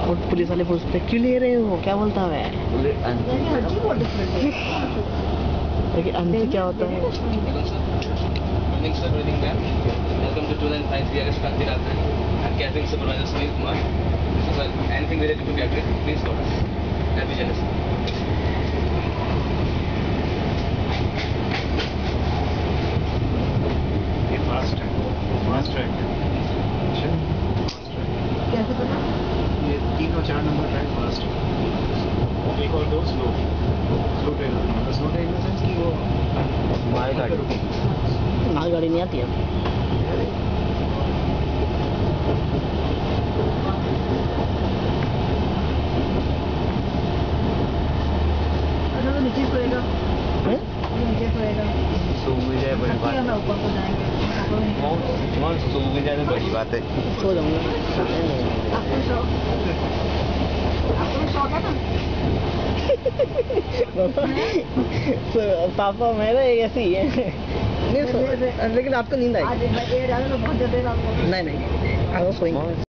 और पुलिस वाले पूछते क्यों ले रहे हो, क्या बोलता है? अंशी क्या होता है? Welcome to 2005 CRS Kanti Rathan and catering supervisor Sunil Kumar. Anything related to catering, please call us. Happy Jealous. ये फास्ट है, फास्ट ट्रैक है। कैसे पता? ये 3 और 4 नंबर ट्रैक फास्ट है। एक और 2 slow train. Slow train in the sense कि वो मालगाड़ी नहीं आती है। नीचे सोएगा, नीचे सोएगा। सो जाए बड़ी बात है। ऊपर को जाएंगे। सो जाए तो बड़ी बात है। सो जाऊंगा। आपको शौक है ना? पापा मेरा ऐसे ही है। नहीं, लेकिन आपको नींद आएगी। नहीं, आप सोएंगे।